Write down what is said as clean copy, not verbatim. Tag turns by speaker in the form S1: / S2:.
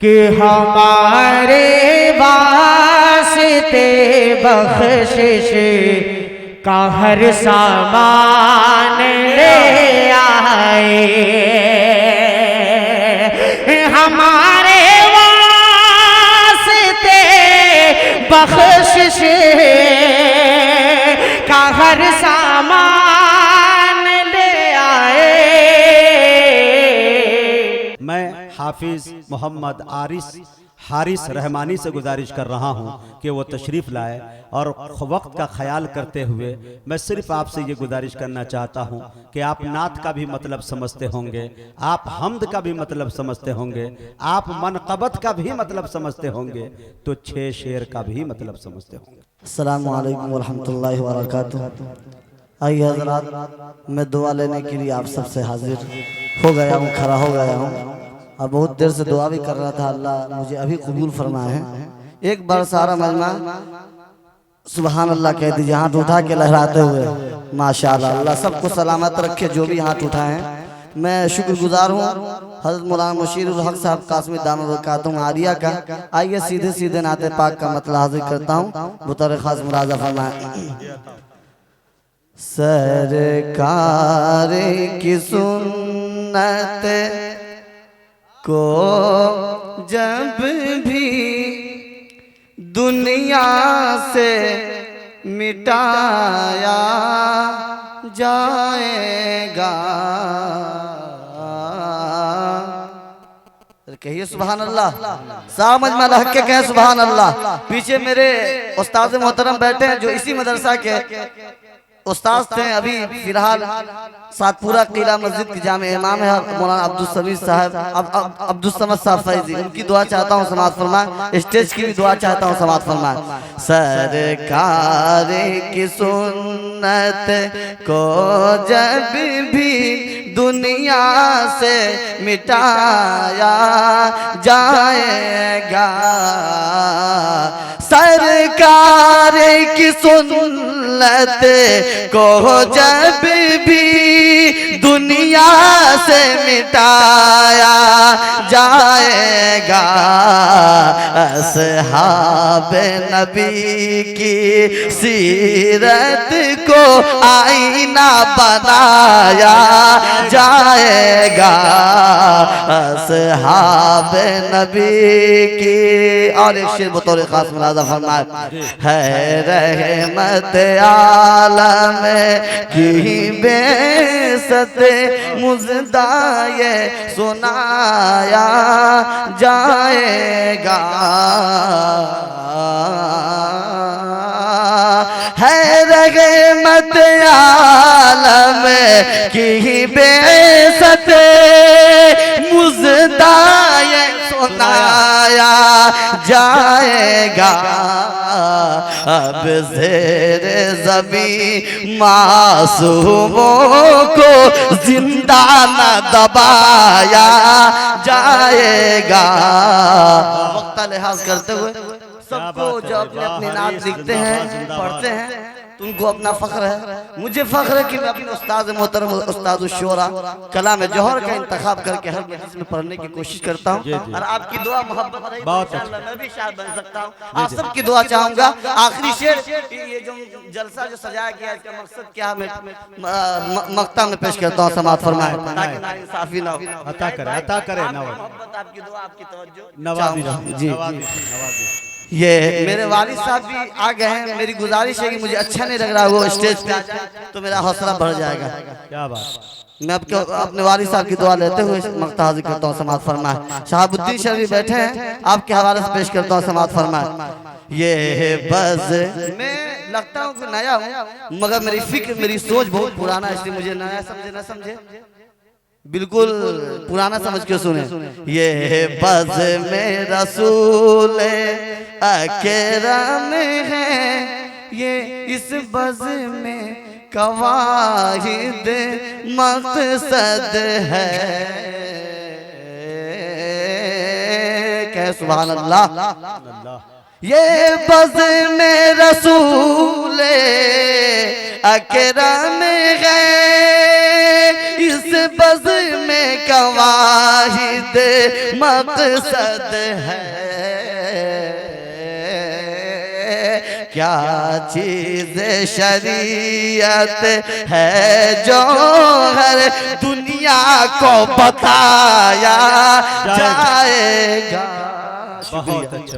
S1: कि हमारे वास्ते बख्शिश का हर सामान ले आए, हमारे वास्ते बख्शिश का हर सामान ले आए।
S2: मैं हाफिज मोहम्मद हारिस रहमानी से गुजारिश कर रहा हूं कि वो तशरीफ़ लाए और वक्त का ख्याल करते हुए मैं सिर्फ आपसे ये गुजारिश करना चाहता हूं कि आप नात का भी मतलब समझते होंगे, आप हम्द का भी मतलब समझते होंगे, आप मनक़बत का भी मतलब समझते होंगे, तो 6 शेर का भी मतलब समझते होंगे।
S3: अस्सलामु अलैकुम वरहमतुल्लाहि वबरकातुहू। आइए हज़रात, मैं दुआ लेने के लिए आप सबसे हाजिर हो गया हूँ, खड़ा हो गया हूँ और बहुत देर से दुआ भी कर रहा था। अल्लाह मुझे अभी कबूल फरमाए हैं। एक बार सारा मजमा सुबहान अल्लाह कह दीजिए, हाथ उठा के लहराते हुए। माशाअल्लाह, अल्लाह सबको सलामत रखे जो भी हाथ उठाए हैं। मैं शुक्रगुजार हूँ हज़रत मौलाना मुशीरुल हक साहब कासमी दामद बरकातुहू आलिया का। आइए सीधे सीधे नाते पाक का मतलब हाजिर करता हूँ। बतौर खास मुराजा फरमाए। सरकार की सुन्नत को जब भी दुनिया से मिटाया जाएगा, कहिए सुभान अल्लाह। सामझ में हक के कहें सुभान अल्लाह। पीछे मेरे उस्ताद मोहतरम बैठे हैं जो इसी मदरसा के उस्ताद थे, अभी फिलहाल सातपुरा किला मस्जिद के जामे इमाम है मौलाना अब्दुल समीद साहब, अब्दुल समद साहब फैजी। उनकी दुआ चाहता हूँ समाज फरमाए, स्टेज की भी दुआ चाहता हूँ समाज फरमाए। सरकार की सुन्नत को जब भी दुनिया से मिटाया जाएगा, सरकार की सुन्नत को जब भी दुनिया से मिटाया जाएगा, असहाबे नबी की सीरत को आईना बनाया जाएगा, असहाबे नबी की। और एक शेर बतौर खास मुलाजा फरमाए। है रहमत आलम की बेसत मुज़दाए सुनाया जाएगा, है रहमत आलम की बेसत मुज़दाए सुनाया जाएगा, अब ज़ेर ज़मीं मासूमों को जिंदा न दबाया जाएगा। वक्त लिहाज करते हुए सबको जो अपने अपनी नात लिखते हैं, पढ़ते हैं, तो उनको अपना फ़ख्र है। मुझे फ़ख्र है कि मैं अपने उस्ताद मोहतरम उस्ताद शुरा कलाम जौहर का इंतखाब करके हर मजलिस में पढ़ने की कोशिश करता हूँ। और आपकी दुआ मोहब्बत रही तो मैं भी शायद बन सकता हूँ। आप सबकी दुआ चाहूँगा। आखिरी शेर, ये जो जलसा जो सजाया गया इसका मकसद क्या, मैं मक्ता में पेश करता हूँ, समाअत फरमाए ताकि नाइंसाफी ना हो।
S2: अता करे
S3: मोहब्बत, आपकी दुआ, आपकी तवज्जो
S2: नवाज़ी जी।
S3: ये मेरे वालिद साहब भी आ गए हैं। मेरी गुजारिश है कि मुझे अच्छा नहीं लग रहा वो स्टेज पे आ जाए तो मेरा हौसला बढ़ जाएगा।
S2: क्या बात।
S3: मैं अपने वालिद साहब की दुआ लेते हुए मक्ता हाजिर करता हूँ, समाअत फरमाए। शहाबुद्दीन शरीफ बैठे हैं, आपके हवाले से पेश करता हूँ, समाअत फरमाए। ये बज़ मैं लगता हूँ कि नया हूँ, मगर मेरी फिक्र मेरी सोच बहुत पुराना है, इसलिए मुझे नया समझे न समझे बिल्कुल पुराना समझ के सुने। ये बज़ में रसूल अकरम है, ये इस बज़ में कवाहिद मक़सद है। कह सुभान अल्लाह। ये बज़ में रसूल अकरम है, इस बज़ में का वाहिद मकसद है। क्या चीज शरीयत है जो हर दुनिया को बताया जाएगा।
S2: बहुत अच्छा।